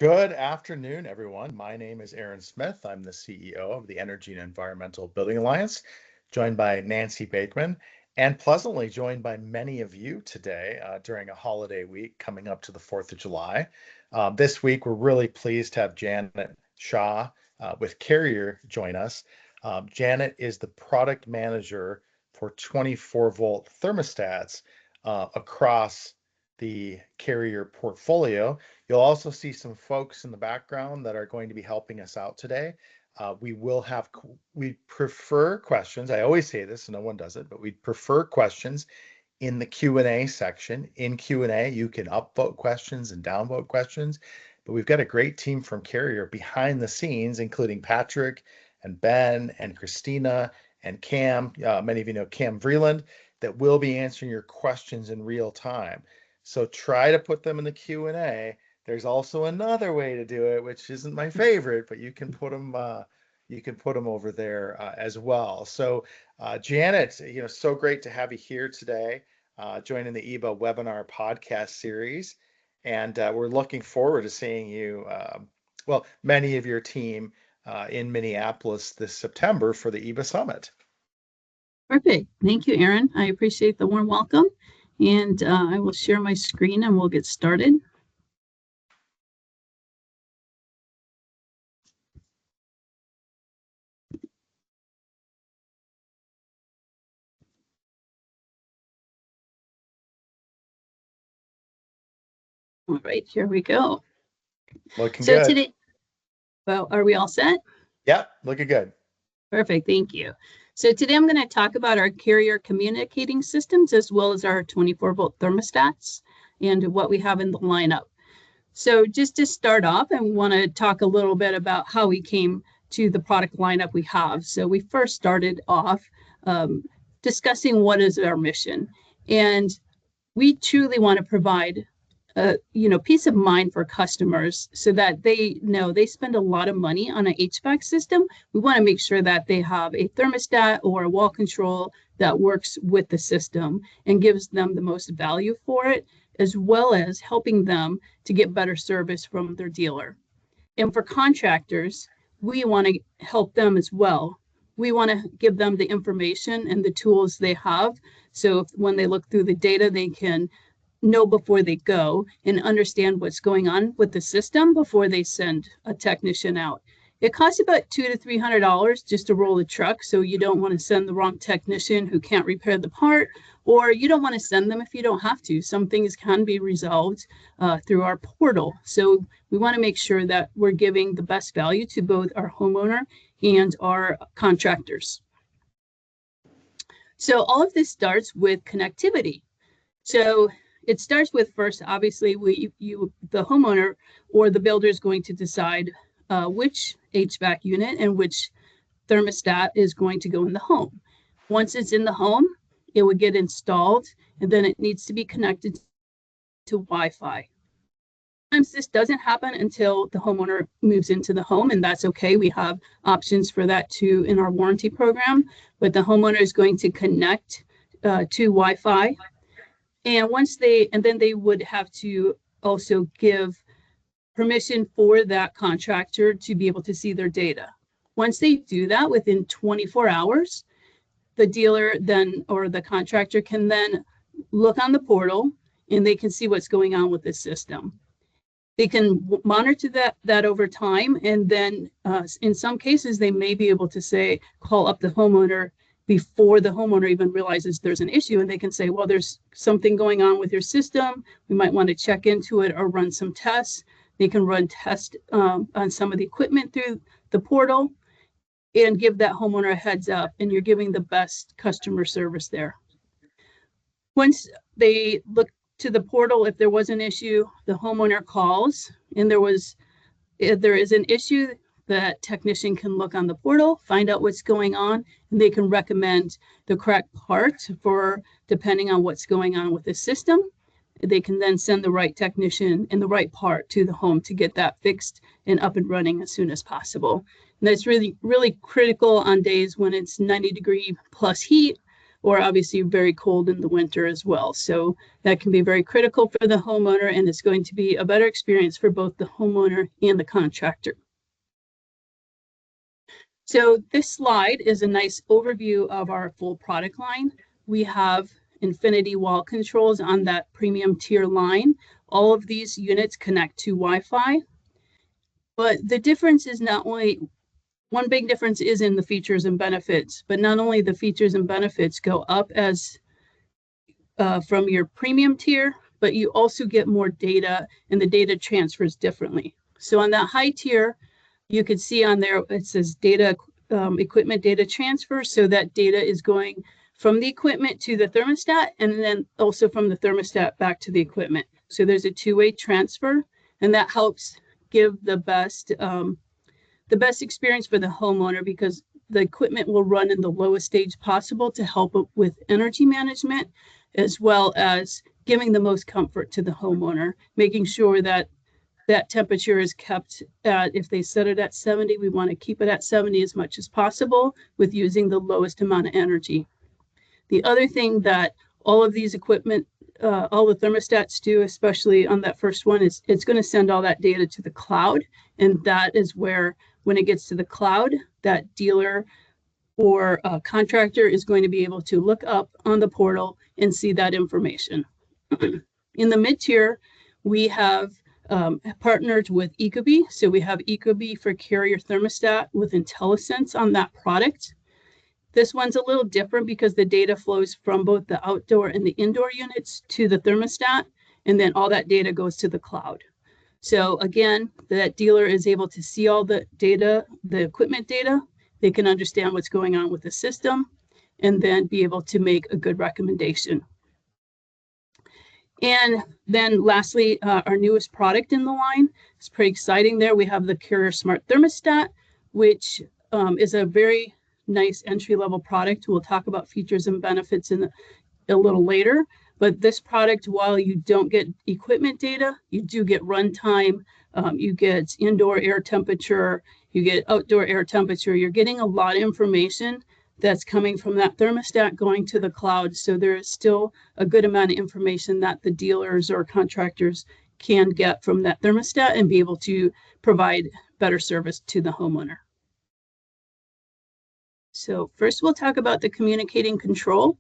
Good afternoon, everyone. My name is Aaron Smith. I'm the CEO of the Energy and Environmental Building Alliance, joined by Nancy Bakeman, and pleasantly joined by many of you today during a holiday week coming up to the 4th of July. This week, we're really pleased to have Janet Shaw with Carrier join us. Janet is the product manager for 24-volt thermostats across the Carrier portfolio. You'll also see some folks in the background that are going to be helping us out today. We prefer questions. I always say this, and no one does it, but we prefer questions in the Q&A section. In Q&A, you can upvote questions and downvote questions, but we've got a great team from Carrier behind the scenes, including Patrick and Ben and Christina and Cam. Many of you know Cam Vreeland, that will be answering your questions in real time. So try to put them in the Q&A. There's also another way to do it, which isn't my favorite, but you can put them over there as well. So Janet, so great to have you here today, joining the EBA webinar podcast series, and we're looking forward to seeing you, many of your team in Minneapolis this September for the EBA Summit. Perfect. Thank you, Aaron. I appreciate the warm welcome. And I will share my screen and we'll get started. All right, here we go. Looking good. Today, well, are we all set? Yep, looking good. Perfect, thank you. So today I'm going to talk about our Carrier communicating systems as well as our 24-volt thermostats and what we have in the lineup. So just to start off, I want to talk a little bit about how we came to the product lineup we have. So we first started off discussing what is our mission. And we truly want to provide peace of mind for customers so that they know they spend a lot of money on an HVAC system. We want to make sure that they have a thermostat or a wall control that works with the system and gives them the most value for it, as well as helping them to get better service from their dealer. And for contractors, we want to help them as well. We want to give them the information and the tools they have. So when they look through the data, they can know before they go and understand what's going on with the system before they send a technician out. It costs about $200 to $300 just to roll the truck, so you don't want to send the wrong technician who can't repair the part, or you don't want to send them if you don't have to. Some things can be resolved through our portal. So we want to make sure that we're giving the best value to both our homeowner and our contractors. So all of this starts with connectivity. So it starts with first, obviously, the homeowner or the builder is going to decide which HVAC unit and which thermostat is going to go in the home. Once it's in the home, it would get installed, and then it needs to be connected to Wi-Fi. Sometimes this doesn't happen until the homeowner moves into the home, and that's okay. We have options for that too in our warranty program, but the homeowner is going to connect to Wi-Fi. And then they would have to also give permission for that contractor to be able to see their data. Once they do that, within 24 hours, the dealer then or the contractor can then look on the portal and they can see what's going on with the system. They can monitor that over time, and then in some cases they may be able to call up the homeowner before the homeowner even realizes there's an issue, and they can say, well, there's something going on with your system. We might want to check into it or run some tests. They can run tests on some of the equipment through the portal and give that homeowner a heads up, and you're giving the best customer service there. Once they look to the portal, if there was an issue, the homeowner calls, and if there is an issue, that technician can look on the portal, find out what's going on, and they can recommend the correct part for depending on what's going on with the system. They can then send the right technician and the right part to the home to get that fixed and up and running as soon as possible. And that's really, really critical on days when it's 90 degree plus heat, or obviously very cold in the winter as well. So that can be very critical for the homeowner, and it's going to be a better experience for both the homeowner and the contractor. So this slide is a nice overview of our full product line. We have infinity wall controls on that premium tier line. All of these units connect to Wi-Fi, but the difference is not only, one big difference is in the features and benefits, but not only the features and benefits go up as from your premium tier, but you also get more data, and the data transfers differently. So on that high tier, you could see on there, it says data equipment data transfer. So that data is going from the equipment to the thermostat, and then also from the thermostat back to the equipment. So there's a two-way transfer, and that helps give the best experience for the homeowner, because the equipment will run in the lowest stage possible to help with energy management, as well as giving the most comfort to the homeowner, making sure that that temperature is kept at, if they set it at 70, we want to keep it at 70 as much as possible with using the lowest amount of energy. The other thing that all of these equipment, all the thermostats do, especially on that first one, is it's going to send all that data to the cloud. And that is where, when it gets to the cloud, that dealer or contractor is going to be able to look up on the portal and see that information. In the mid-tier, we have partnered with Ecobee. So we have Ecobee for carrier thermostat with IntelliSense on that product. This one's a little different because the data flows from both the outdoor and the indoor units to the thermostat, and then all that data goes to the cloud. So again, that dealer is able to see all the data, the equipment data. They can understand what's going on with the system, and then be able to make a good recommendation. And then lastly, our newest product in the line is pretty exciting there. We have the Carrier Smart Thermostat, which is a very nice entry-level product. We'll talk about features and benefits in a little later. But this product, while you don't get equipment data, you do get runtime, you get indoor air temperature, you get outdoor air temperature. You're getting a lot of information that's coming from that thermostat going to the cloud. So there is still a good amount of information that the dealers or contractors can get from that thermostat and be able to provide better service to the homeowner. So first we'll talk about the communicating control,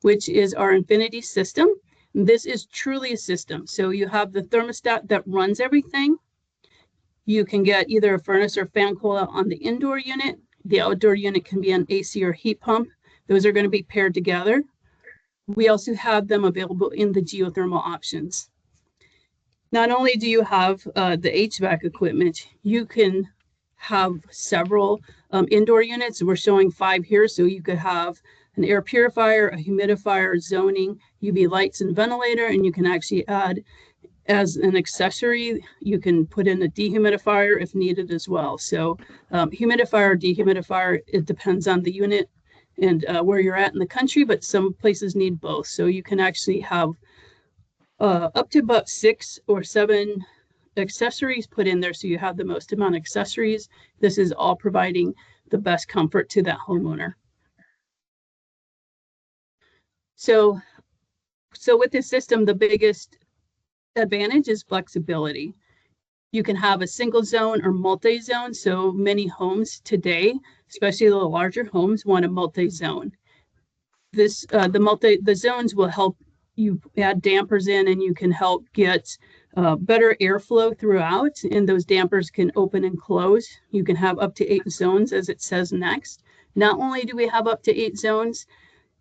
which is our Infinity system. This is truly a system. So you have the thermostat that runs everything. You can get either a furnace or fan coil on the indoor unit. The outdoor unit can be an AC or heat pump. Those are going to be paired together. We also have them available in the geothermal options. Not only do you have the HVAC equipment, you can have several indoor units. We're showing 5 here, so you could have an air purifier, a humidifier, zoning, UV lights, and ventilator, and you can actually add, as an accessory, you can put in a dehumidifier if needed as well. So humidifier, dehumidifier, it depends on the unit and where you're at in the country, but some places need both. So you can actually have up to about 6 or 7 accessories put in there, so you have the most amount of accessories. This is all providing the best comfort to that homeowner. So with this system, the biggest advantage is flexibility. You can have a single zone or multi-zone. So many homes today, especially the larger homes, want a multi-zone. This the zones will help you add dampers in, and you can help get better airflow throughout, and those dampers can open and close. You can have up to 8 zones, as it says next. Not only do we have up to 8 zones,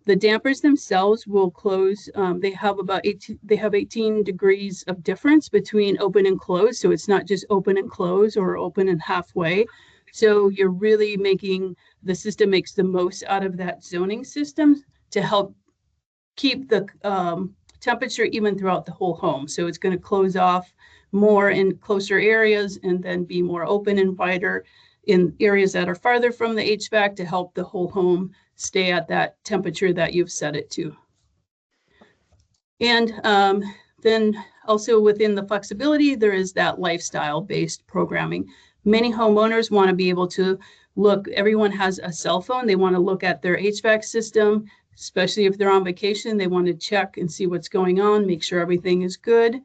the dampers themselves will close. They have about 18 degrees of difference between open and close. So it's not just open and close or open and halfway. So you're really making, the system makes the most out of that zoning system to help keep the temperature even throughout the whole home. So it's going to close off more in closer areas and then be more open and wider in areas that are farther from the HVAC to help the whole home stay at that temperature that you've set it to. And then also within the flexibility, there is that lifestyle-based programming. Many homeowners want to be able to look, everyone has a cell phone, they want to look at their HVAC system, especially if they're on vacation. They want to check and see what's going on, make sure everything is good.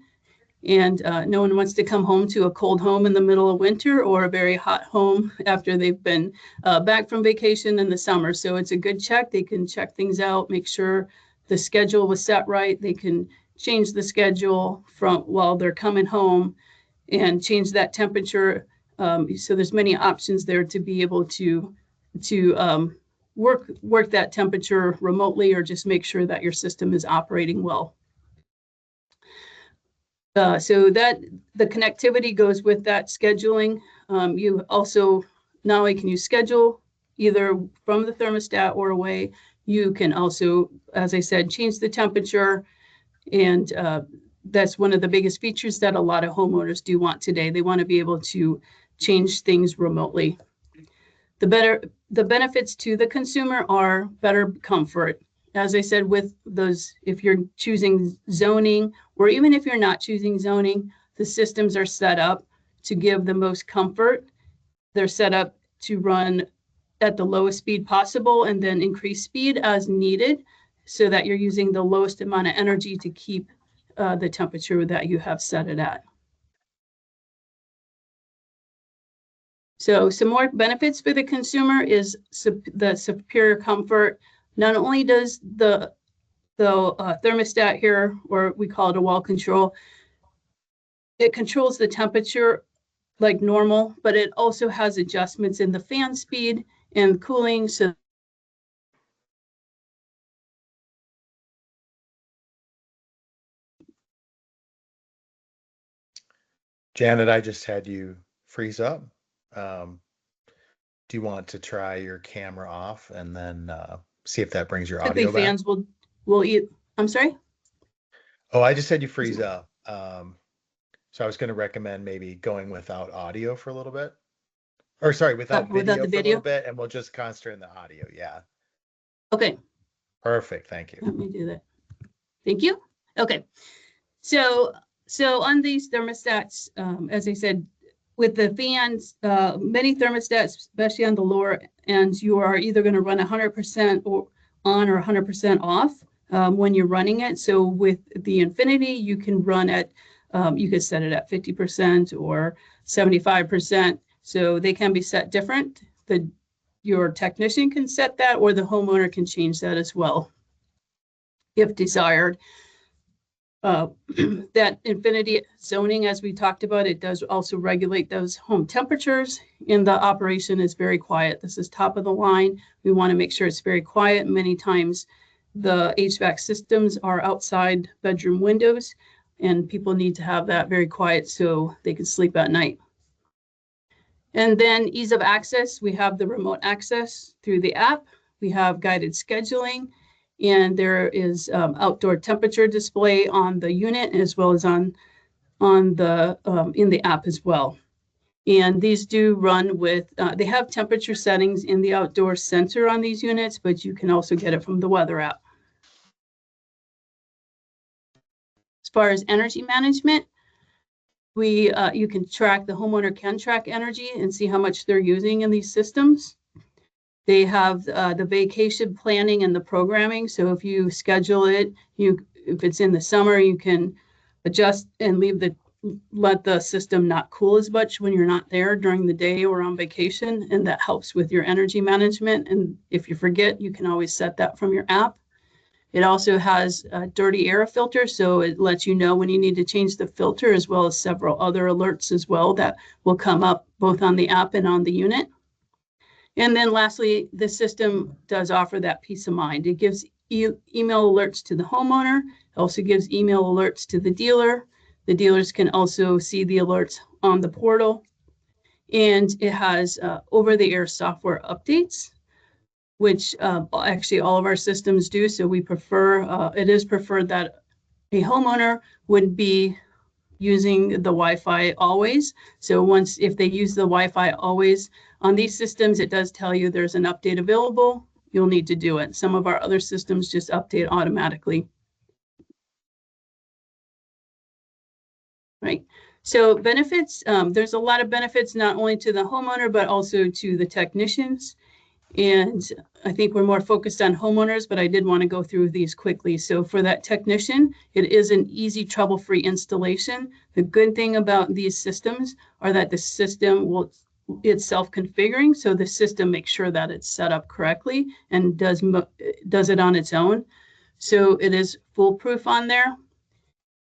And no one wants to come home to a cold home in the middle of winter or a very hot home after they've been back from vacation in the summer. So it's a good check. They can check things out, make sure the schedule was set right. They can change the schedule from while they're coming home and change that temperature. So there's many options there to be able to work that temperature remotely, or just make sure that your system is operating well. So that the connectivity goes with that scheduling. You also, not only can you schedule either from the thermostat or away, you can also, as I said, change the temperature. And that's one of the biggest features that a lot of homeowners do want today. They want to be able to change things remotely. The benefits to the consumer are better comfort. As I said, with those, if you're choosing zoning, or even if you're not choosing zoning, the systems are set up to give the most comfort. They're set up to run at the lowest speed possible and then increase speed as needed, so that you're using the lowest amount of energy to keep the temperature that you have set it at. So some more benefits for the consumer is the superior comfort. Not only does the thermostat here, or we call it a wall control, it controls the temperature like normal, but it also has adjustments in the fan speed and cooling. So Janet, I just had you freeze up. Do you want to try your camera off and then see if that brings your typically audio back? fans will eat. I'm sorry? Oh, I just had you freeze up. So I was going to recommend maybe going without audio for a little bit. Or sorry, without Without video the for a little video? bit, and we'll just concentrate on the audio. Yeah. Okay, Perfect. Thank you. let me do that. Thank you. Okay, so on these thermostats, as I said, with the fans, many thermostats, especially on the lower ends, you are either going to run 100% or on or 100% off when you're running it. So with the Infinity, you can run at, you could set it at 50% or 75%. So they can be set different. Your technician can set that, or the homeowner can change that as well, if desired. That Infinity zoning, as we talked about, it does also regulate those home temperatures, and the operation is very quiet. This is top of the line. We want to make sure it's very quiet. Many times the HVAC systems are outside bedroom windows, and people need to have that very quiet so they can sleep at night. And then ease of access, we have the remote access through the app. We have guided scheduling, and there is outdoor temperature display on the unit, as well as on the in the app as well. And these do run with, they have temperature settings in the outdoor sensor on these units, but you can also get it from the weather app. As far as energy management, you can track, the homeowner can track energy and see how much they're using in these systems. They have the vacation planning and the programming. So if you schedule it, if it's in the summer, you can adjust and let the system not cool as much when you're not there during the day or on vacation, and that helps with your energy management. And if you forget, you can always set that from your app. It also has a dirty air filter, so it lets you know when you need to change the filter, as well as several other alerts as well that will come up both on the app and on the unit. And then lastly, the system does offer that peace of mind. It gives email alerts to the homeowner. It also gives email alerts to the dealer. The dealers can also see the alerts on the portal. And it has over-the-air software updates, which actually all of our systems do. So we prefer, it is preferred that a homeowner would be using the Wi-Fi always. So if they use the Wi-Fi always on these systems, it does tell you there's an update available. You'll need to do it. Some of our other systems just update automatically. Right. So benefits, there's a lot of benefits, not only to the homeowner, but also to the technicians. And I think we're more focused on homeowners, but I did want to go through these quickly. So for that technician, it is an easy, trouble-free installation. The good thing about these systems are that the system it's self-configuring, so the system makes sure that it's set up correctly and does it on its own. So it is foolproof on there.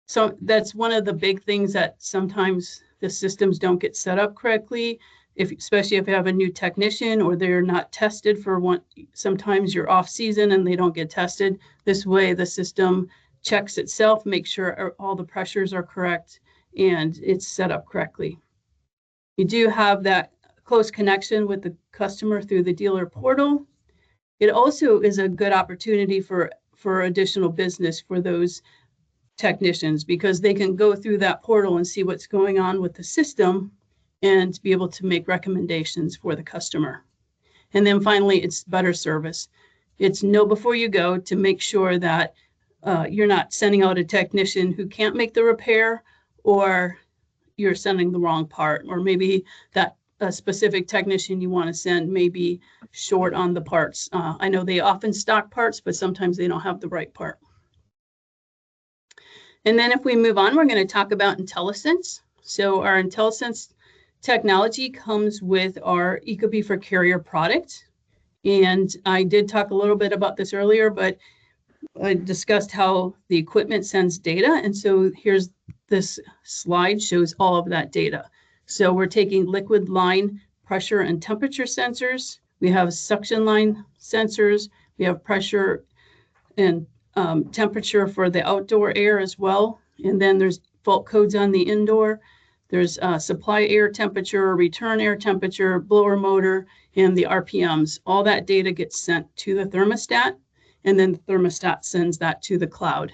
So that's one of the big things that sometimes the systems don't get set up correctly, especially if you have a new technician or they're not tested for one. Sometimes you're off season and they don't get tested. This way the system checks itself, makes sure all the pressures are correct and it's set up correctly. You do have that close connection with the customer through the dealer portal. It also is a good opportunity for additional business for those technicians, because they can go through that portal and see what's going on with the system and be able to make recommendations for the customer. And then finally, it's better service. It's know before you go to make sure that you're not sending out a technician who can't make the repair, or you're sending the wrong part, or maybe that a specific technician you want to send may be short on the parts. I know they often stock parts, but sometimes they don't have the right part. And then if we move on, we're going to talk about IntelliSense. So our IntelliSense technology comes with our ecobee for Carrier product. And I did talk a little bit about this earlier, but I discussed how the equipment sends data. And so here's this slide shows all of that data. So we're taking liquid line pressure and temperature sensors. We have suction line sensors. We have pressure and temperature for the outdoor air as well. And then there's fault codes on the indoor. There's supply air temperature, return air temperature, blower motor, and the RPMs. All that data gets sent to the thermostat, and then the thermostat sends that to the cloud.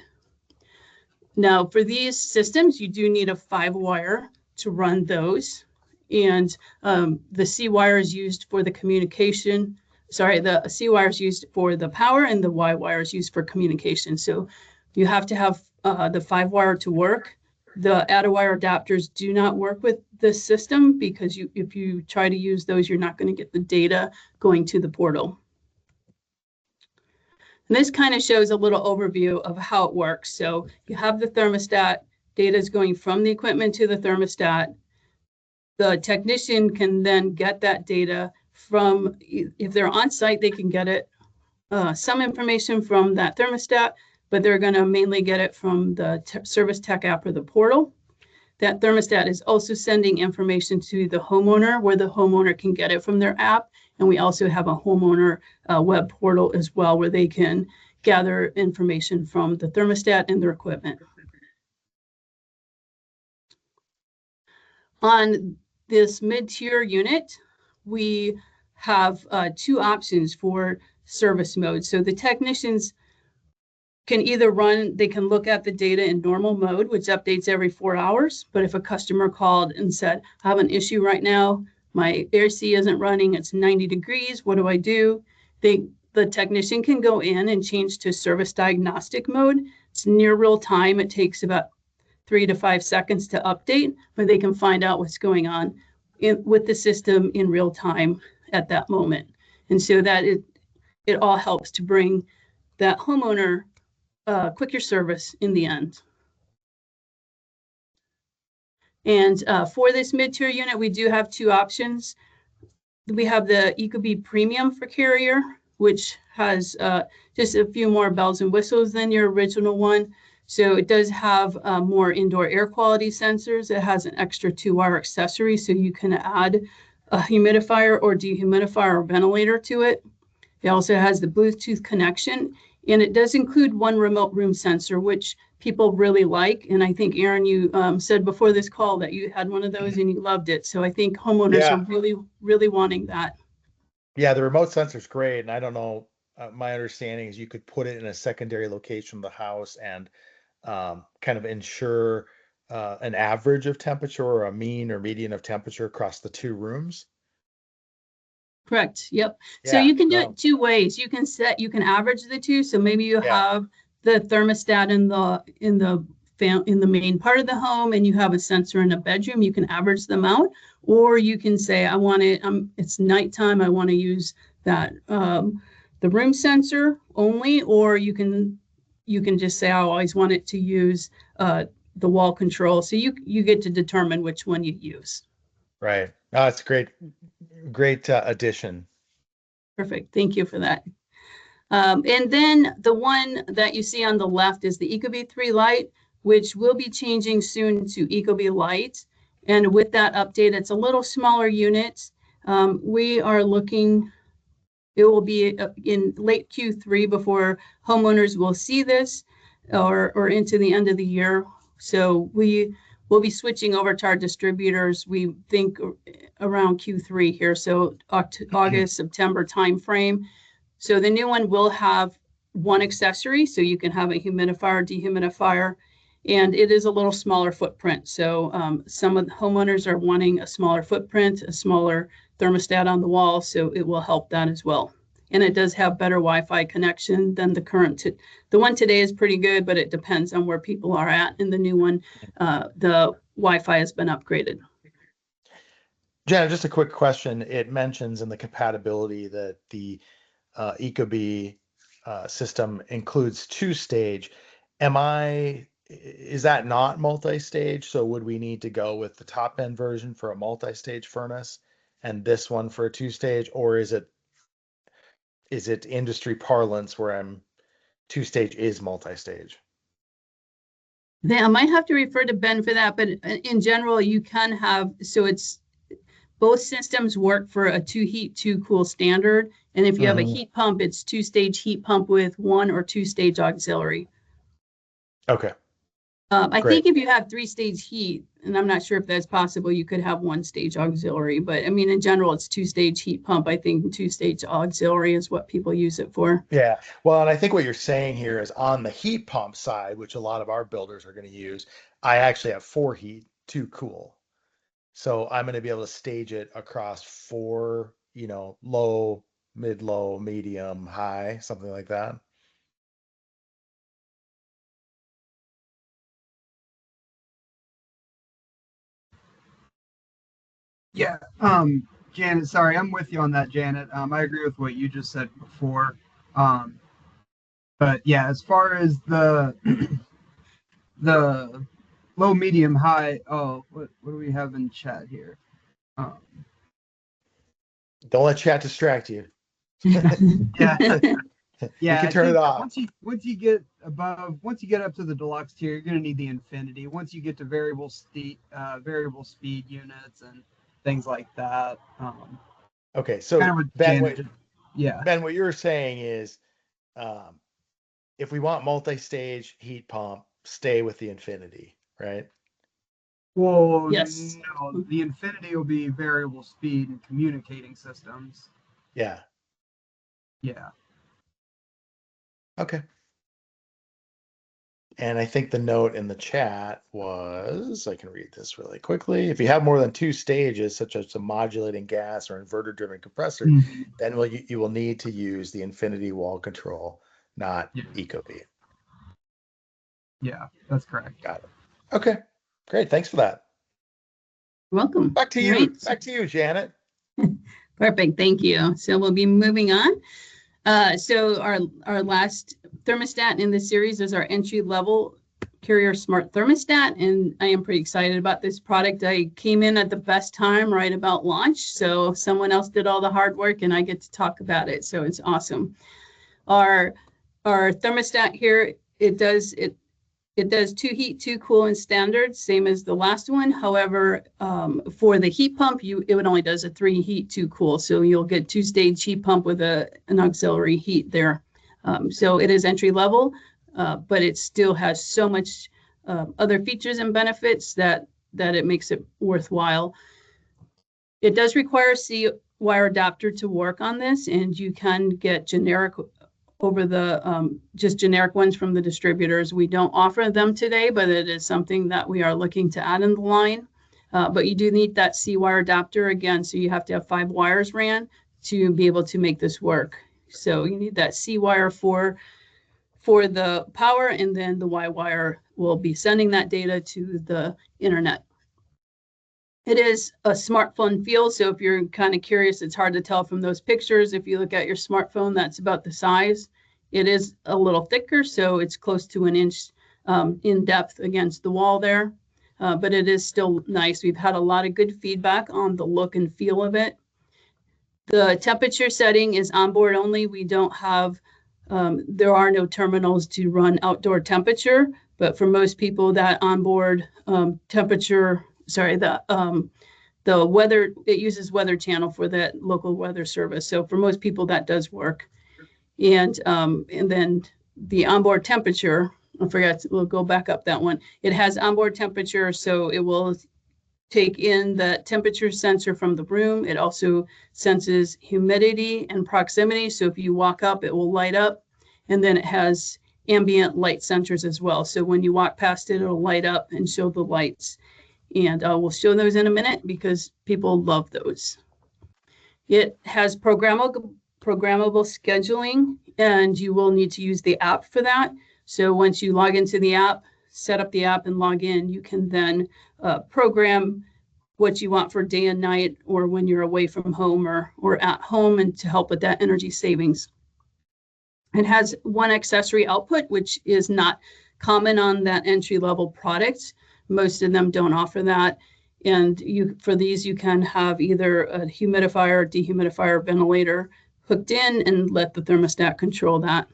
Now, for these systems, you do need a 5-wire to run those. And the C wire is used for the communication. Sorry, the C wire is used for the power, and the Y wire is used for communication. So you have to have the 5-wire to work. The add-a-wire adapters do not work with this system, because if you try to use those, you're not going to get the data going to the portal. And this kind of shows a little overview of how it works. So you have the thermostat, data is going from the equipment to the thermostat. The technician can then get that data from, if they're on site, they can get it, some information from that thermostat, but they're going to mainly get it from the service tech app or the portal. That thermostat is also sending information to the homeowner, where the homeowner can get it from their app. And we also have a homeowner web portal as well, where they can gather information from the thermostat and their equipment. On this mid-tier unit, we have 2 options for service mode. So the technicians can either they can look at the data in normal mode, which updates every 4 hours. But if a customer called and said, I have an issue right now, my AC isn't running, it's 90 degrees, what do I do? The technician can go in and change to service diagnostic mode. It's near real time. It takes about 3 to 5 seconds to update, but they can find out what's going on with the system in real time at that moment. And so that it all helps to bring that homeowner quicker service in the end. And for this mid-tier unit, we do have 2 options. We have the ecobee Premium for Carrier, which has just a few more bells and whistles than your original one. So it does have more indoor air quality sensors. It has an extra 2-wire accessory, so you can add a humidifier or dehumidifier or ventilator to it. It also has the Bluetooth connection, and it does include 1 remote room sensor, which people really like. And I think, Aaron, you said before this call that you had one of those and you loved it. So I think homeowners are really, really wanting that. Yeah, the remote sensor is great. And I don't know, my understanding is you could put it in a secondary location of the house and kind of ensure an average of temperature, or a mean or median of temperature across the 2 rooms. Correct. Yep. Yeah, so you can do it 2 ways. You can average the 2. So maybe you have the thermostat in the main part of the home, and you have a sensor in a bedroom. You can average them out, or you can say, I want it. It's nighttime. I want to use the room sensor only, or you can just say I always want it to use the wall control. So you get to determine which one you use. Right. Oh, it's great addition. Perfect. Thank you for that. And then the one that you see on the left is the Ecobee 3 Lite, which will be changing soon to Ecobee Lite. And with that update, it's a little smaller unit. We are looking, it will be in late Q3 before homeowners will see this, or into the end of the year. So we will be switching over to our distributors, we think around Q3 here, so August, September timeframe. So the new one will have one accessory, so you can have a humidifier, dehumidifier, and it is a little smaller footprint. So some of the homeowners are wanting a smaller footprint, a smaller thermostat on the wall, so it will help that as well. And it does have better Wi-Fi connection than the current. The one today is pretty good, but it depends on where people are at. And the new one, the Wi-Fi has been upgraded. Jenna, just a quick question. It mentions in the compatibility that the Ecobee system includes two-stage. Is that not multi-stage? So would we need to go with the top end version for a multi-stage furnace and this one for a two-stage, or is it industry parlance where two-stage is multi-stage? I might have to refer to Ben for that, but in general, you can have, so it's both systems work for a 2 heat, 2 cool standard. And if you have a heat pump, it's 2-stage heat pump with 1 or 2-stage auxiliary. Okay. I think if you have 3-stage heat, and I'm not sure if that's possible, you could have 1-stage auxiliary. But I mean, in general, it's 2-stage heat pump. I think 2-stage auxiliary is what people use it for. Yeah. Well, and I think what you're saying here is on the heat pump side, which a lot of our builders are going to use, I actually have 4 heat, 2 cool. So I'm going to be able to stage it across 4, low, mid-low, medium, high, something like that. Yeah, Janet, sorry, I'm with you on that, Janet. I agree with what you just said before. But yeah, as far as the the low, medium, high, oh, what do we have in chat here? Don't let chat distract you. Yeah, You can turn it off. Once you get up to the deluxe tier, you're going to need the Infinity. Once you get to variable speed units and things like that. Okay, so kind of Ben, what you were saying is, if we want multi-stage heat pump, stay with the Infinity, right? Well, yes. No, the Infinity will be variable speed and communicating systems. Yeah. Yeah. Okay. And I think the note in the chat was, I can read this really quickly. If you have more than 2 stages, such as a modulating gas or inverter-driven compressor, then you will need to use the Infinity wall control, not Ecobee. Yeah, that's correct. Got it. Okay, great. Thanks for that. Welcome. Back to you. Right. Back to you, Janet. Perfect. Thank you. So we'll be moving on. So our last thermostat in this series is our entry-level Carrier Smart Thermostat, and I am pretty excited about this product. I came in at the best time, right about launch, so someone else did all the hard work, and I get to talk about it. So it's awesome. Our thermostat here, it does 2 heat, 2 cool in standard, same as the last one. However, for the heat pump, it only does a 3 heat, 2 cool. So you'll get 2-stage heat pump with an auxiliary heat there. So it is entry level, but it still has so much other features and benefits that it makes it worthwhile. It does require a C-wire adapter to work on this, and you can get generic over the just generic ones from the distributors. We don't offer them today, but it is something that we are looking to add in the line. But you do need that C-wire adapter again, so you have to have 5 wires ran to be able to make this work. So you need that C-wire for the power, and then the Y-wire will be sending that data to the internet. It is a smartphone feel, so if you're kind of curious, it's hard to tell from those pictures. If you look at your smartphone, that's about the size. It is a little thicker, so it's close to an inch in depth against the wall there, but it is still nice. We've had a lot of good feedback on the look and feel of it. The temperature setting is onboard only. We don't have, there are no terminals to run outdoor temperature, but for most people that onboard temperature, sorry, the weather, it uses Weather Channel for that local weather service. So for most people that does work. And then the onboard temperature, I forgot, we'll go back up that one. It has onboard temperature, so it will take in the temperature sensor from the room. It also senses humidity and proximity. So if you walk up, it will light up. And then it has ambient light sensors as well. So when you walk past it, it'll light up and show the lights. And we'll show those in a minute because people love those. It has programmable scheduling, and you will need to use the app for that. So once you log into the app, set up the app and log in, you can then program what you want for day and night, or when you're away from home or at home, and to help with that energy savings. It has one accessory output, which is not common on that entry-level product. Most of them don't offer that. And for these, you can have either a humidifier, dehumidifier, ventilator hooked in and let the thermostat control that.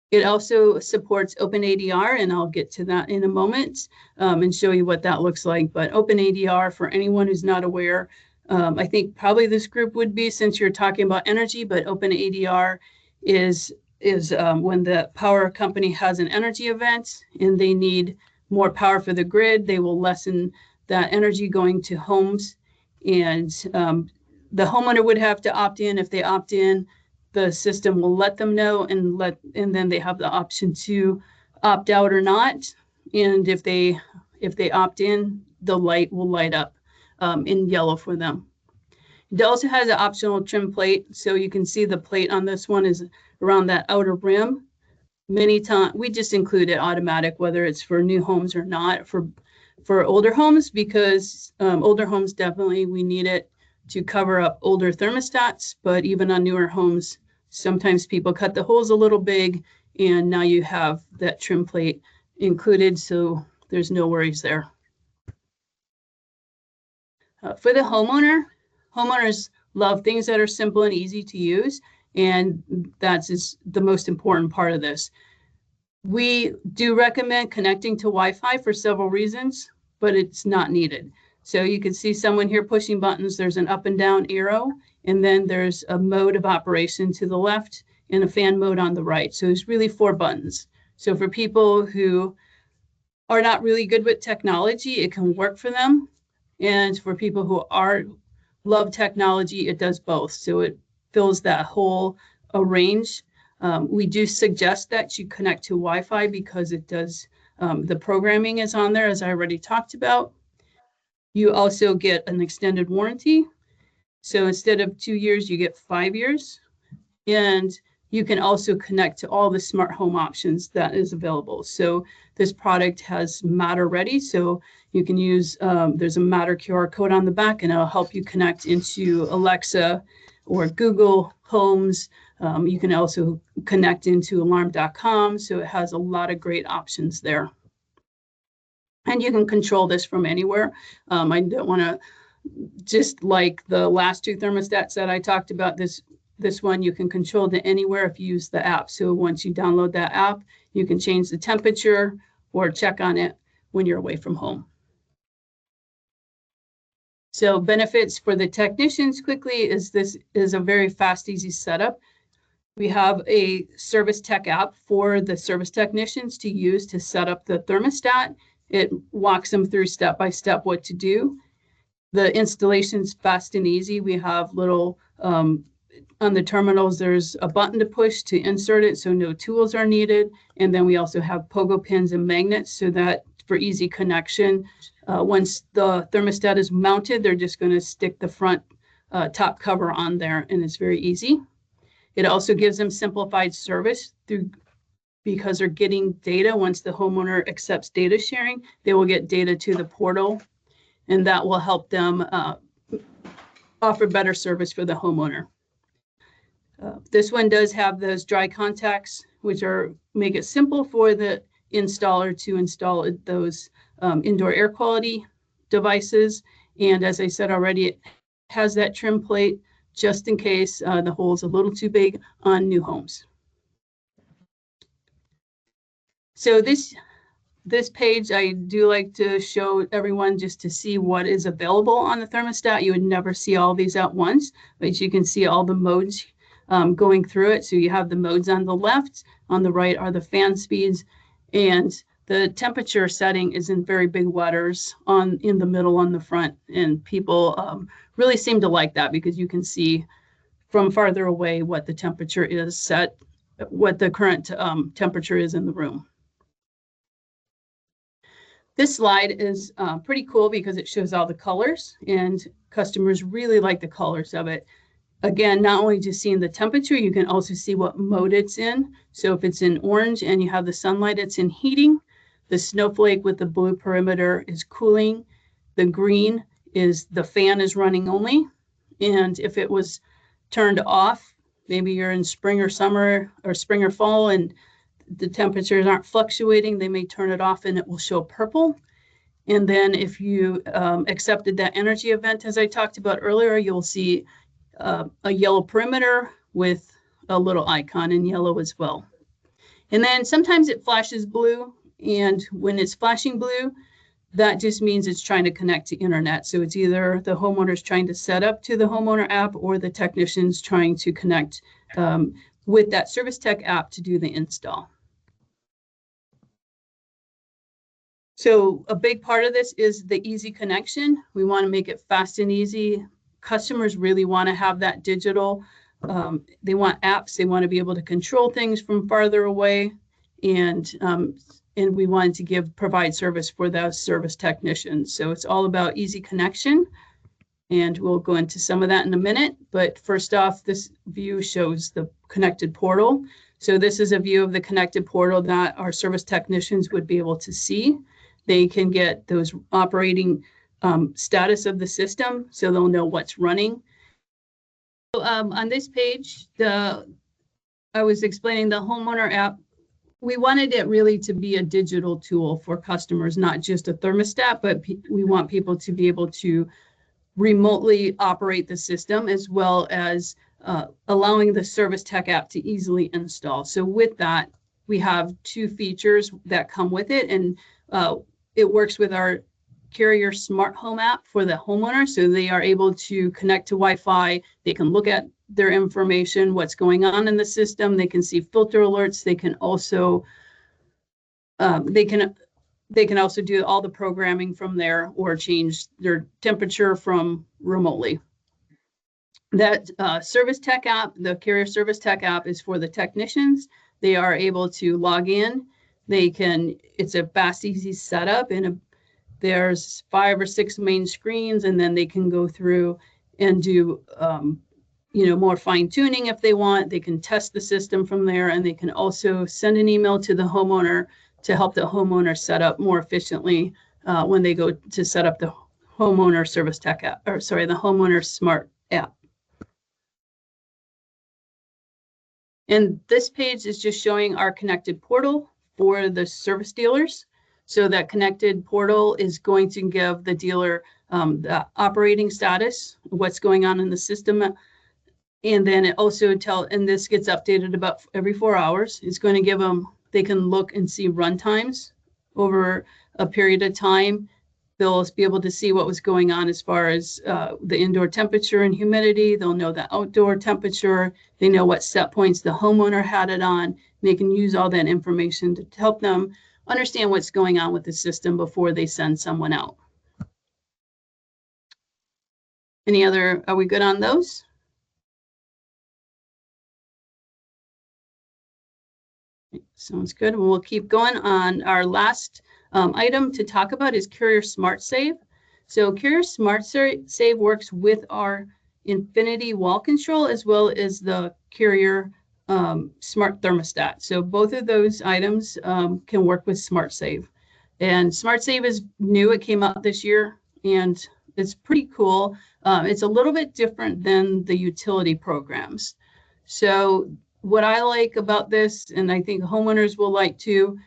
It also supports OpenADR, and I'll get to that in a moment and show you what that looks like. But OpenADR, for anyone who's not aware, I think probably this group would be, since you're talking about energy, but OpenADR is when the power company has an energy event and they need more power for the grid, they will lessen that energy going to homes. And the homeowner would have to opt in. If they opt in, the system will let them know, and then they have the option to opt out or not. And if they opt in, the light will light up in yellow for them. It also has an optional trim plate, so you can see the plate on this one is around that outer rim. Many times we just include it automatic, whether it's for new homes or not. For older homes, because older homes, definitely we need it to cover up older thermostats, but even on newer homes, sometimes people cut the holes a little big, and now you have that trim plate included, so there's no worries there. For the homeowners love things that are simple and easy to use, and that's the most important part of this. We do recommend connecting to Wi-Fi for several reasons, but it's not needed. So you can see someone here pushing buttons. There's an up and down arrow, and then there's a mode of operation to the left and a fan mode on the right. So it's really 4 buttons. So for people who are not really good with technology, it can work for them. And for people who love technology, it does both. So it fills that whole range. We do suggest that you connect to Wi-Fi because it does, the programming is on there, as I already talked about. You also get an extended warranty. So instead of 2 years, you get 5 years. And you can also connect to all the smart home options that is available. So this product has Matter ready. So you can use, there's a Matter QR code on the back, and it'll help you connect into Alexa or Google Homes. You can also connect into alarm.com. So it has a lot of great options there. And you can control this from anywhere. I don't want to, just like the last 2 thermostats that I talked about, this one you can control to anywhere if you use the app. So once you download that app, you can change the temperature or check on it when you're away from home. So benefits for the technicians quickly is this is a very fast, easy setup. We have a service tech app for the service technicians to use to set up the thermostat. It walks them through step by step what to do. The installation's fast and easy. We have little, on the terminals, there's a button to push to insert it, so no tools are needed. And then we also have pogo pins and magnets so that for easy connection. Once the thermostat is mounted, they're just going to stick the front top cover on there, and it's very easy. It also gives them simplified service because they're getting data. Once the homeowner accepts data sharing, they will get data to the portal. and that will help them offer better service for the homeowner. This one does have those dry contacts, which make it simple for the installer to install those indoor air quality devices. And as I said already, it has that trim plate just in case the hole's a little too big on new homes. So this page, I do like to show everyone just to see what is available on the thermostat. You would never see all these at once, but you can see all the modes going through it. So you have the modes on the left, on the right are the fan speeds, and the temperature setting is in very big letters in the middle on the front. And people really seem to like that because you can see from farther away what the temperature is set, what the current temperature is in the room. This slide is pretty cool because it shows all the colors, and customers really like the colors of it. Again, not only just seeing the temperature, you can also see what mode it's in. So if it's in orange and you have the sunlight, it's in heating. The snowflake with the blue perimeter is cooling. The green is the fan is running only. And if it was turned off, maybe you're in spring or summer or spring or fall and the temperatures aren't fluctuating, they may turn it off and it will show purple. And then if you accepted that energy event, as I talked about earlier, you'll see a yellow perimeter with a little icon in yellow as well. And then sometimes it flashes blue, and when it's flashing blue, that just means it's trying to connect to internet. So it's either the homeowner's trying to set up to the homeowner app or the technician's trying to connect with that Service Tech app to do the install. So a big part of this is the easy connection. We want to make it fast and easy. Customers really want to have that digital. They want apps. They want to be able to control things from farther away. And we wanted to provide service for those service technicians. So it's all about easy connection. And we'll go into some of that in a minute. But first off, this view shows the connected portal. So this is a view of the connected portal that our service technicians would be able to see. They can get those operating status of the system, so they'll know what's running. So, on this page, I was explaining the homeowner app. We wanted it really to be a digital tool for customers, not just a thermostat, but we want people to be able to remotely operate the system, as well as allowing the Service Tech app to easily install. So with that, we have two features that come with it, and it works with our Carrier Smart Home app for the homeowner. So they are able to connect to Wi-Fi. They can look at their information, what's going on in the system. They can see filter alerts. They can also do all the programming from there or change their temperature from remotely. That Service Tech app, the Carrier Service Tech app, is for the technicians. They are able to log in. It's a fast, easy setup, and there's 5 or 6 main screens, and then they can go through and do more fine tuning if they want. They can test the system from there, and they can also send an email to the homeowner to help the homeowner set up more efficiently when they go to set up the homeowner Service Tech app, the homeowner Smart app. And this page is just showing our connected portal for the service dealers. So that connected portal is going to give the dealer the operating status, what's going on in the system. And then it also and this gets updated about every 4 hours. It's going to give them, they can look and see run times over a period of time. They'll be able to see what was going on as far as the indoor temperature and humidity. They'll know the outdoor temperature. They know what set points the homeowner had it on. They can use all that information to help them understand what's going on with the system before they send someone out. Are we good on those? Sounds good. We'll keep going on. Our last item to talk about is Carrier Smart Save. So Carrier Smart Save works with our Infinity wall control as well as the Carrier Smart Thermostat. So both of those items can work with Smart Save. And Smart Save is new. It came out this year. and it's pretty cool. It's a little bit different than the utility programs. So what I like about this, and I think homeowners will like too,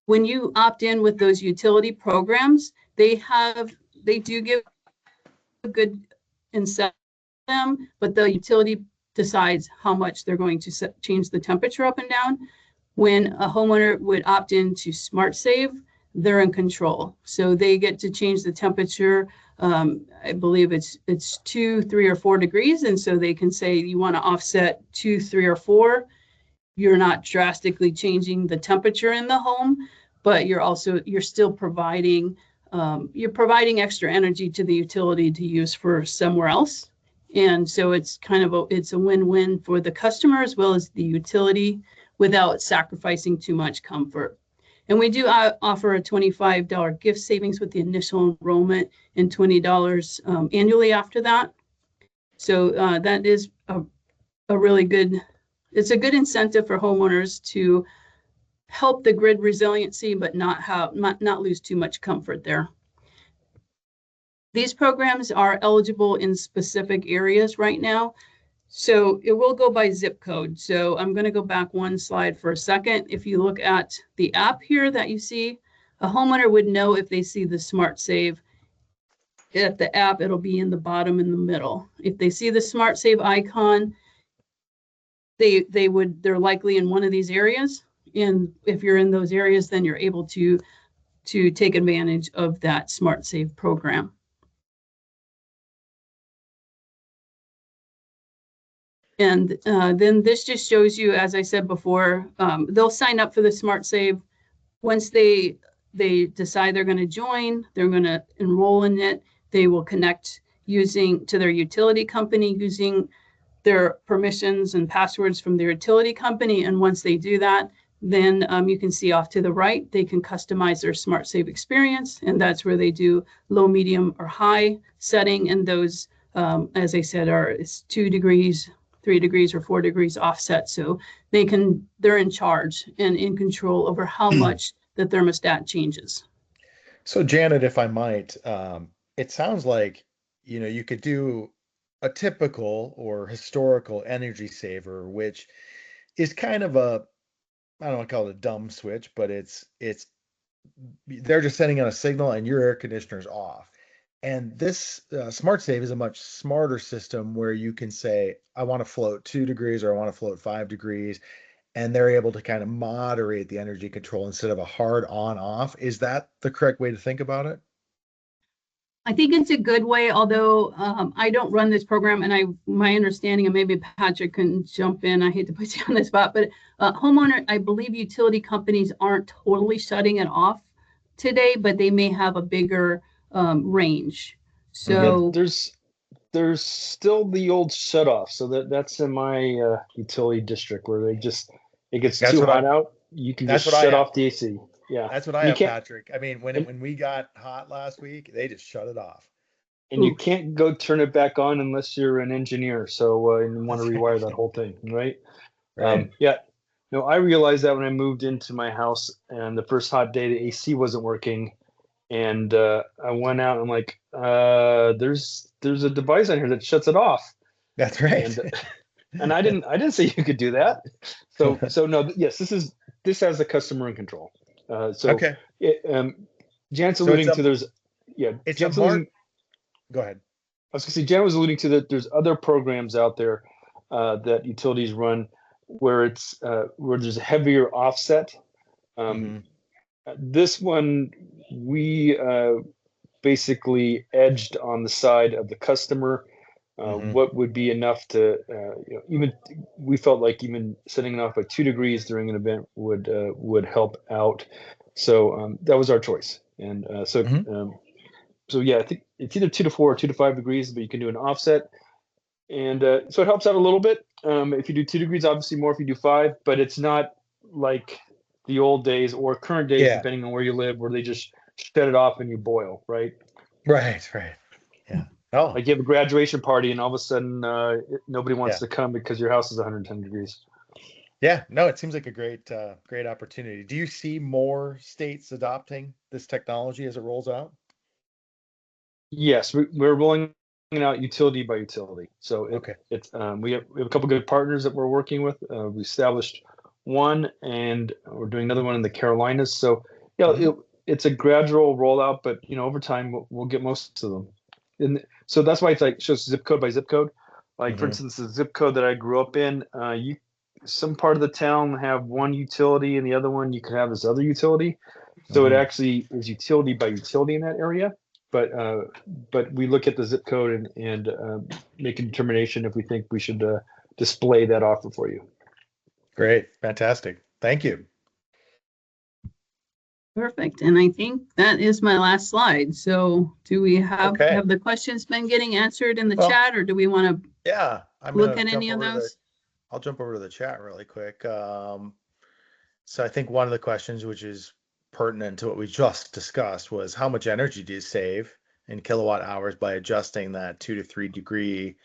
when you opt in with those utility programs, they do give a good incentive, but the utility decides how much they're going to change the temperature up and down. When a homeowner would opt into Smart Save, they're in control. So they get to change the temperature. I believe it's 2, 3, or 4 degrees. And so they can say you want to offset 2, 3, or 4. You're not drastically changing the temperature in the home, but you're still providing extra energy to the utility to use for somewhere else. And so it's it's a win-win for the customer as well as the utility without sacrificing too much comfort. And we do offer a $25 gift savings with the initial enrollment and $20 annually after that. So that is a really good, it's a good incentive for homeowners to help the grid resiliency, but not lose too much comfort there. These programs are eligible in specific areas right now. So it will go by zip code. So I'm going to go back one slide for a second. If you look at the app here that you see, a homeowner would know if they see the Smart Save at the app, it'll be in the bottom in the middle. If they see the Smart Save icon, they're likely in one of these areas. And if you're in those areas, then you're able to take advantage of that Smart Save program. And then this just shows you, as I said before, they'll sign up for the Smart Save. Once they decide they're going to join, they're going to enroll in it. They will connect to their utility company using their permissions and passwords from their utility company. And once they do that, then you can see off to the right, they can customize their Smart Save experience. And that's where they do low, medium, or high setting. And those, as I said, it's 2 degrees, 3 degrees, or 4 degrees offset. So they're in charge and in control over how much the thermostat changes. So Janet, if I might, it sounds like, you could do a typical or historical energy saver, which is kind of I don't want to call it a dumb switch, but they're just sending out a signal and your air conditioner's off. And this Smart Save is a much smarter system where you can say, I want to float 2 degrees or I want to float 5 degrees. And they're able to kind of moderate the energy control instead of a hard on off. Is that the correct way to think about it? I think it's a good way, although I don't run this program, and my understanding, and maybe Patrick can jump in. I hate to put you on the spot, but homeowner, I believe utility companies aren't totally shutting it off today, but they may have a bigger range. So there's still the old shut off. So that's in my utility district where it gets too hot out. You can just shut off the AC. Yeah, that's what I have, Patrick. I mean, when we got hot last week, they just shut it off. And you can't go turn it back on unless you're an engineer. So you want to rewire that whole thing, right? Right. Yeah. No, I realized that when I moved into my house and the first hot day, the AC wasn't working. And I went out and I'm like, there's a device on here that shuts it off. That's right. And I didn't say you could do that. So no, yes, this has the customer in control. Okay. Jan's alluding to Go ahead. I was going to say, Jan was alluding to that there's other programs out there that utilities run where there's a heavier offset. This one, we basically edged on the side of the customer. What would be enough to, even we felt like even setting it off by 2 degrees during an event would help out. So that was our choice. And so yeah, I think it's either 2 to 4 or 2 to 5 degrees, but you can do an offset. And so it helps out a little bit. If you do 2 degrees, obviously more if you do 5, but it's not like the old days or current days, depending on where you live, where they just shut it off and you boil, right? Right. Yeah. Oh. Like you have a graduation party and all of a sudden nobody wants to come because your house is 110 degrees. Yeah, no, it seems like a great opportunity. Do you see more states adopting this technology as it rolls out? Yes, we're rolling it out utility by utility. So Okay. we have a couple good partners that we're working with. We established one, and we're doing another one in the Carolinas. So yeah, Mhm. it's a gradual rollout, but over time we'll get most of them. And so that's why it's like shows zip code by zip code. Like for Mhm. instance, the zip code that I grew up in, some part of the town have one utility, and the other one you could have this other utility. So it Mhm. actually is utility by utility in that area. But we look at the zip code and make a determination if we think we should display that offer for you. Great. Fantastic. Thank you. Perfect. And I think that is my last slide. So do we have Okay. the questions been getting answered in the Well, chat, or do we want to yeah, I'm look gonna at any jump of over to those? I'll jump over to the chat really quick. So I think one of the questions, which is pertinent to what we just discussed, was how much energy do you save in kilowatt hours by adjusting that 2 to 3 degree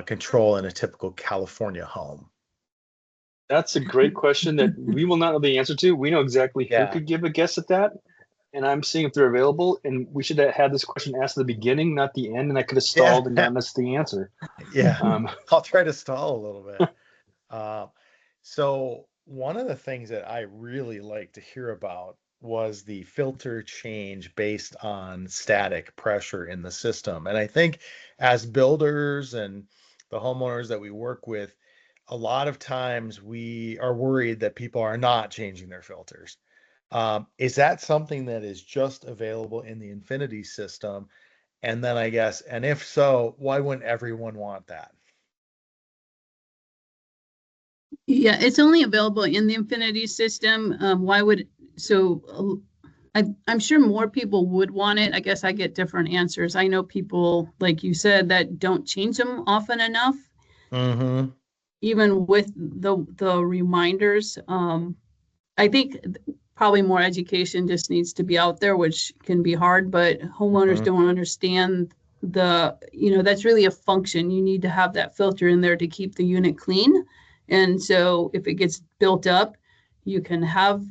control in a typical California home? That's a great question that we will not know the answer to. We know exactly who Yeah. could give a guess at that, and I'm seeing if they're available. And we should have had this question asked at the beginning, not the end, and I could have Yeah. stalled and gotten us the answer. Yeah. Um, I'll try to stall a little bit. Uh, so one of the things that I really like to hear about was the filter change based on static pressure in the system. And I think as builders and the homeowners that we work with, a lot of times we are worried that people are not changing their filters. Is that something that is just available in the Infinity system? And then I guess, and if so, why wouldn't everyone want that? Yeah, it's only available in the Infinity system. Why would so? I'm sure more people would want it. I guess I get different answers. I know people, like you said, that don't change them often enough, Mm-hmm. even with the reminders. I think probably more education just needs to be out there, which can be hard, but homeowners Mm-hmm. don't understand that's really a function. You need to have that filter in there to keep the unit clean. And so if it gets built up, you can have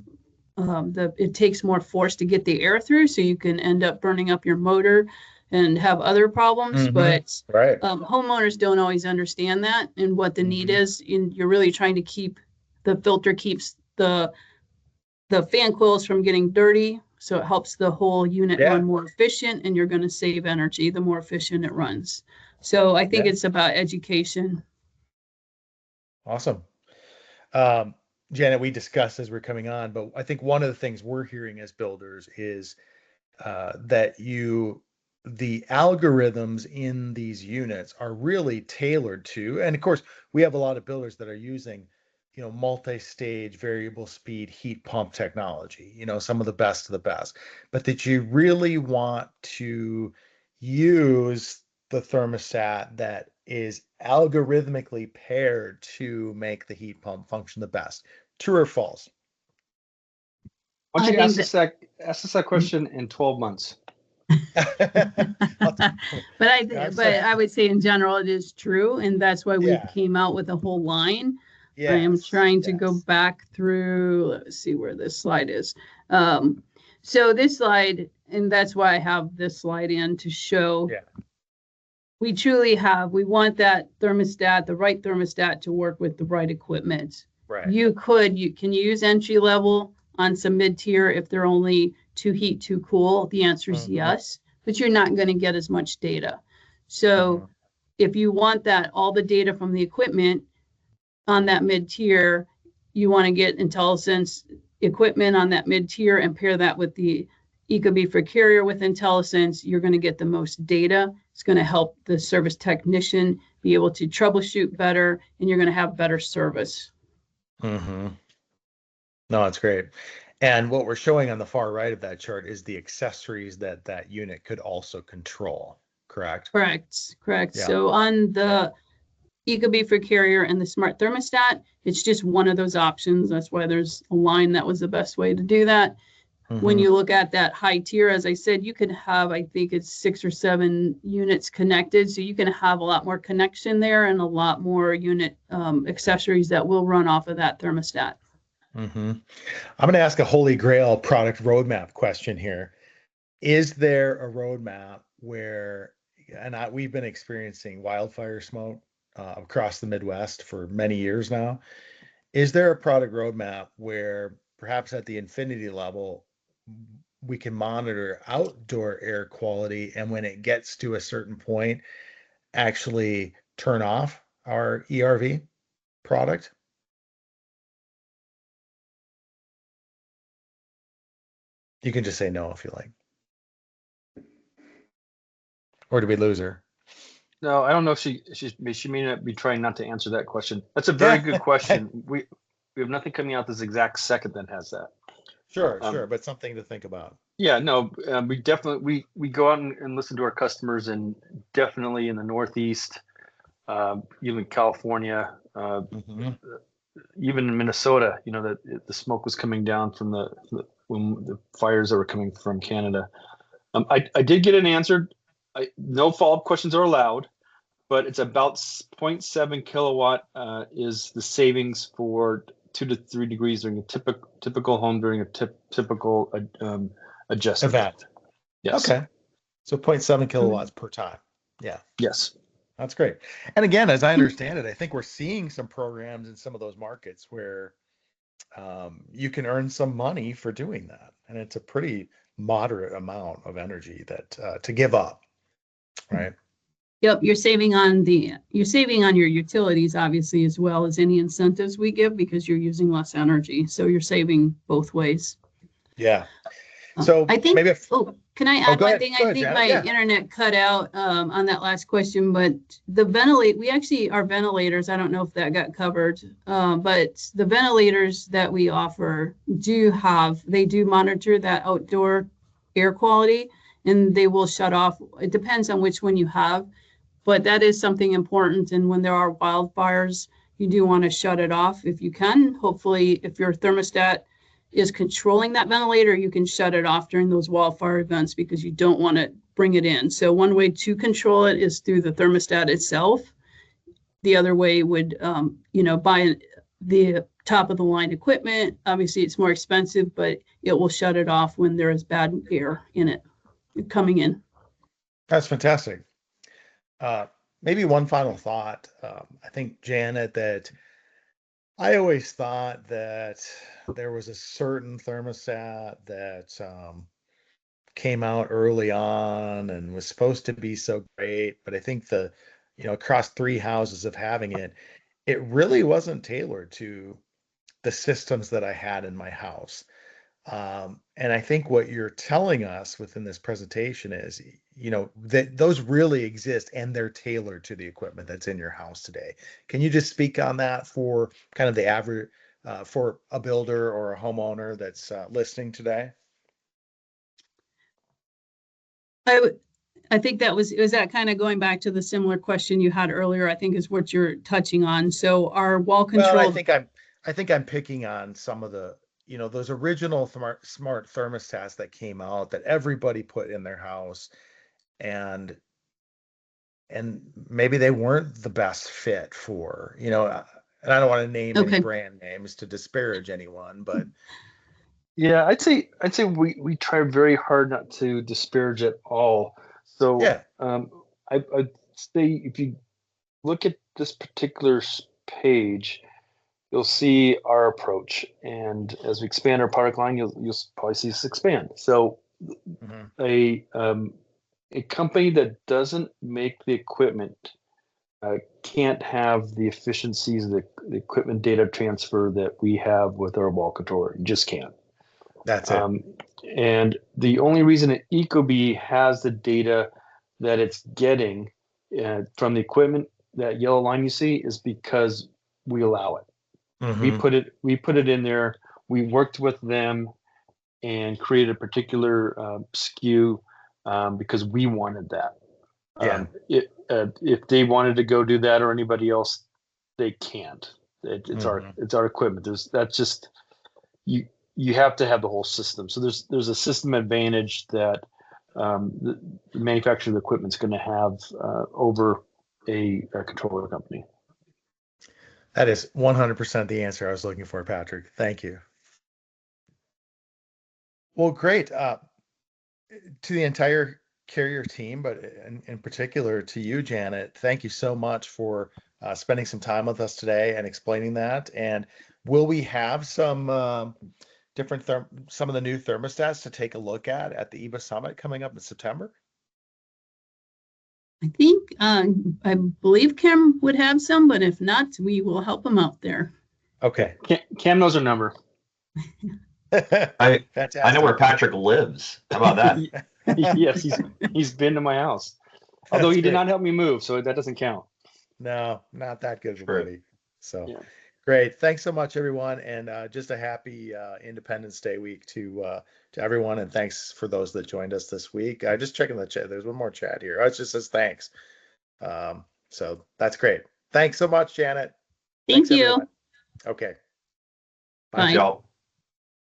it takes more force to get the air through, so you can end up burning up your motor and have other problems. Mm-hmm. But Right. homeowners don't always understand that and what the need Mm-hmm. is. And you're really trying to keep the filter keeps the fan coils from getting dirty, so it helps the whole unit Yeah. run more efficient, and you're going to save energy the more efficient it runs. So I think Yeah. it's about education. Awesome. Janet, we discussed as we're coming on, but I think one of the things we're hearing as builders is that the algorithms in these units are really tailored to, and of course, we have a lot of builders that are using, multi-stage variable speed heat pump technology, some of the best of the best, but that you really want to use the thermostat that is algorithmically paired to make the heat pump function the best. True or false? why don't I you think that, ask us that question in 12 months? I'll- but I would say in general it is true, and that's why we yeah. came out with a whole line. I am Yes. trying to go Yes. back through. Let's see where this slide is. So this slide, and that's why I have this slide in to show. Yeah. We want that thermostat, the right thermostat to work with the right equipment. Right. You can use entry level on some mid-tier if they're only too heat, too cool. The answer is Mm-hmm. yes, but you're not going to get as much data. So Mm-hmm. if you want all the data from the equipment on that mid-tier, you want to get IntelliSense equipment on that mid-tier and pair that with the ecobee for carrier with IntelliSense. You're going to get the most data. It's going to help the service technician be able to troubleshoot better, and you're going to have better service. Mm-hmm. No, that's great. And what we're showing on the far right of that chart is the accessories that that unit could also control, correct? Correct. Yeah. So on the ecobee for carrier and the smart thermostat, it's just one of those options. That's why there's a line that was the best way to do that. When Mm-hmm. you look at that high tier, as I said, you could have, I think it's 6 or 7 units connected. So you can have a lot more connection there and a lot more unit accessories that will run off of that thermostat. Mm-hmm. I'm going to ask a holy grail product roadmap question here. Is there a roadmap where, we've been experiencing wildfire smoke across the Midwest for many years now. Is there a product roadmap where perhaps at the infinity level, we can monitor outdoor air quality, and when it gets to a certain point, actually turn off our ERV product? You can just say no if you like. Or did we lose her? No, I don't know if she may not be trying not to answer that question. That's a very Yeah. good question. We have nothing coming out this exact second that has that. Sure, but something to think about. Yeah, no, we definitely we go out and listen to our customers, and definitely in the Northeast, even California, Mhm. even in Minnesota, that the smoke was coming down from when the fires that were coming from Canada. I did get an answer. No follow-up questions are allowed, but it's about 0.7 kilowatt is the savings for 2 to 3 degrees during a typical home during a typical adjustment. Event. Yes. Okay. So 0.7 kilowatts per time. Yeah. Yes. That's great. And again, as I understand it, I think we're seeing some programs in some of those markets where you can earn some money for doing that. And it's a pretty moderate amount of energy that to give up, right? Yep, you're saving on your utilities, obviously, as well as any incentives we give, because you're using less energy. So you're saving both ways. Yeah. So I think, maybe can I add go one ahead. thing? Go I ahead, think Janet. my Yeah. internet cut out on that last question, but our ventilators, I don't know if that got covered, but the ventilators that we offer they do monitor that outdoor air quality, and they will shut off. It depends on which one you have, but that is something important. And when there are wildfires, you do want to shut it off if you can. Hopefully, if your thermostat is controlling that ventilator, you can shut it off during those wildfire events, because you don't want to bring it in. So one way to control it is through the thermostat itself. The other way would, buy the top of the line equipment. Obviously, it's more expensive, but it will shut it off when there is bad air in it coming in. That's fantastic. Maybe one final thought. I think, Janet, that I always thought that there was a certain thermostat that came out early on and was supposed to be so great, but I think across 3 houses of having it, it really wasn't tailored to the systems that I had in my house. And I think what you're telling us within this presentation is, that those really exist and they're tailored to the equipment that's in your house today. Can you just speak on that for kind of the average, for a builder or a homeowner that's listening today? I think is that kind of going back to the similar question you had earlier, I think is what you're touching on. So our wall Well, controlled. I think I'm picking on some of the, those original smart thermostats that came out that everybody put in their house, and maybe they weren't the best fit for, and I don't want to name any Okay. brand names to disparage anyone, but Yeah, I'd say we try very hard not to disparage at all. So yeah. I'd say if you look at this particular page, you'll see our approach, and as we expand our product line, you'll probably see us expand. So Mhm. a company that doesn't make the equipment can't have the efficiencies of the equipment data transfer that we have with our wall controller. You just can't. That's it. And the only reason that Ecobee has the data that it's getting from the equipment, that yellow line you see, is because we allow it. We Mhm. put it in there. We worked with them and created a particular SKU because we wanted that. Yeah. If they wanted to go do that, or anybody else, they can't. It's Mhm. our equipment. That's just you have to have the whole system. So there's a system advantage that the manufacturer of the equipment is going to have over a controller company. That is 100% the answer I was looking for, Patrick. Thank you. Well, great. To the entire Carrier team, but in particular to you, Janet, thank you so much for spending some time with us today and explaining that. And will we have some some of the new thermostats to take a look at the EBA Summit coming up in September? I think, I believe Kim would have some, but if not, we will help him out there. Okay. Cam knows her number. I know where Fantastic. Patrick lives. How about that? Yes, he's been to my house. Although That's he did great. not help me move, so that doesn't count. No, not that good of a True. buddy. So Yeah. great. Thanks so much, everyone. And just a happy Independence Day week to everyone. And thanks for those that joined us this week. Just checking the chat. There's one more chat here. Oh, it just says thanks. So that's great. Thanks so much, Janet. Thank Thanks, you. everyone. Okay. Bye. Y'all.